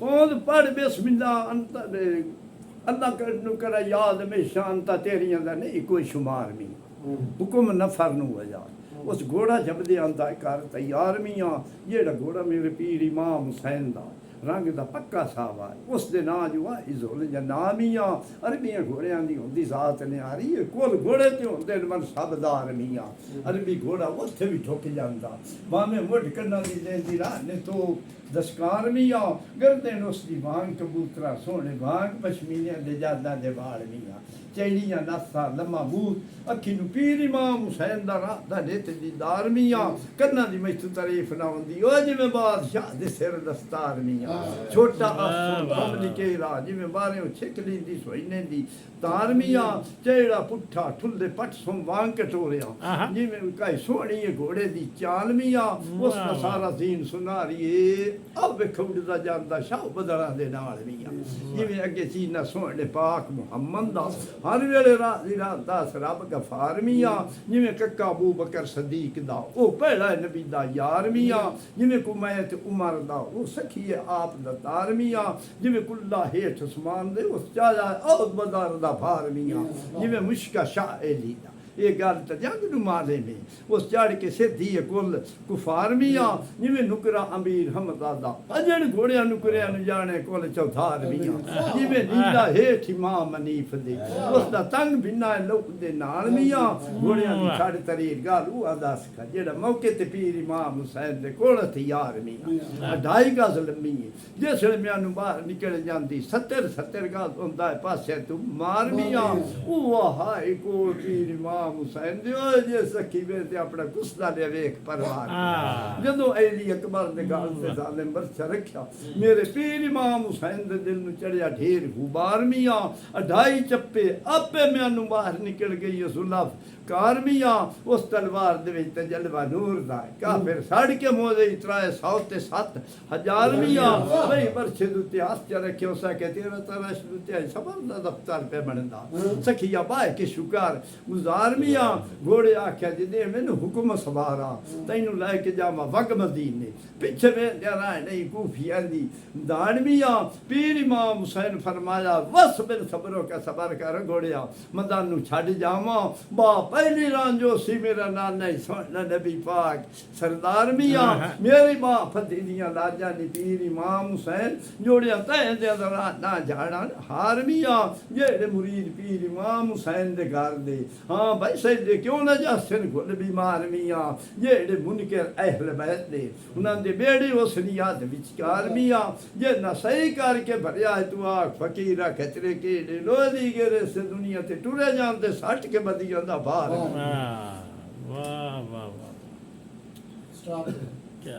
ਉਹ ਪੜ ਬਿਸਮਿल्लाह ਅੰਤ अल्लाह कर याद हमेशा अंता तेरियां दा नहीं कोई शुमार नहीं हुक्म नफर नू वजा उस घोड़ा जबदे आंदा कर तैयार मियाँ जेड़ा घोड़ा मेरे पीर इमाम हुसैन दा रंग दा पक्का सावा उस दे नां जो इज़ुल या नाम मियाँ अरबियां घोड़ियां दी होंदी जात ने आ रही है कोल घोड़े ते होंदे मन सबदार मियाँ अरबी घोड़ा उत्थे भी ठुक जांदा भावें मुठ कन्ना दी लेंदी राह ने तो दस्कार मियाँ गर्दन उसकी वांग कबूतरा सोने वांग पश्मीने दे जादा दे वाल मियाँ चैड़ियां नसा लम्मा बूत अखी नू पीर इमाम हुसैन दा राह दा नित दीदार मियाँ कन्ना दी मैथू तारीफ ना होंदी ओ जिवें बादशाह दे सिर दस्तार मियाँ छोटा आसमान हमली के राह जिवें बारे छिकली दी सोइने दी तार मियाँ चेड़ा पुट्ठा ठुल्ले पट सोम वांग कटोरिया जिवें काई सोहनी घोड़े दी चाल मियाँ उस दा सारा दीन सुनारिए अब खौड़दा जांदा शाह बदला दे नाल मियाँ जिवें अगे सीना सोहने पाक मुहम्मद दा हर वेले राजी दास रब गफार मियाँ जिवें कक्का अबू बकर सदीक दा ओ पहला नबी दा यार मियाँ जिवें कुमैत उमर दा ओ सखी आप दा तार मियाँ जिवें कुल्ला हेठ उस्मान दे उस चाला औ बदार दा फार मियाँ जिवें मुश्का शाह एली दा ये गल तो जंग नू माले में उस चढ़ के सिद्धि कुल कुफार मियाँ जिवें नुकरा अमीर हमदा दा अजन घोड़िया नुकरिया नू जाने कुल चौधार मियाँ जिवें नीला हेठ इमाम हनीफ दे उस दा तंग बिना लोक दे नाल मियाँ घोड़िया दी छड़ तरीर गल ऊ आदा सखा जेड़ा मौके ते पीर इमाम हुसैन दे कोल तैयार मियाँ 2.5 गज लम्मी जिस वेले मैनू बाहर निकल जांदी 70 गज होंदा है पासे तू मार मियाँ ओ हाय को पीर इमाम हुसैन दियो जे सखी वे ते अपना गुस्सा ले वेख परवार जदों अली अकबर दे गाल ते जालिम बरछ रखया मेरे पीर इमाम हुसैन दे दिल नु चढ़िया ढेर गुबार मियाँ 2.5 चप्पे आपे मैनू बाहर निकल गई सुलभ कार मियाँ उस तलवार दे विच ते जलवा नूर दा काफिर सड़ के मोदे इतराए 100 ते 7,000 मियाँ भाई बरछे दुते आस्ते रखे उसा के तेरा तरश दुते सबर दा दफ्तर पे बनदा सखिया बाय के शुकार गुजार मियाँ घोड़े आख्या जिदे मैनू हुक्म सवारा तैनू लैके जावा वग मदीने पिछे वे जरा नहीं कूफिया दी दान मियाँ पीर इमाम हुसैन फरमाया बस बिन सब्रो का सबर कर घोड़िया मदानू छड़ जावा बा पहली रांझो सी मेरा नाम नहीं सोना नबी पाक सरदार मियाँ मेरी माँ फती दियां लाजा नी पीर इमाम हुसैन जोड़िया तय दे ना जाना हार मियाँ जेड़े मुरीद पीर इमाम हुसैन दे घर दे हाँ भाई सही क्यों ना जासन घुल बीमार मियाँ जेड़े मुनकर अहल बैत दे उन्हां दे बेड़े उस नियात विचकार मियाँ जे ना सही करके भरिया तू आख फकीरा खतरे के लोधी गिरे से दुनिया ते टुरे जानते सट के बदी जांदा बाहर वाह वाह वाह Stop it. क्या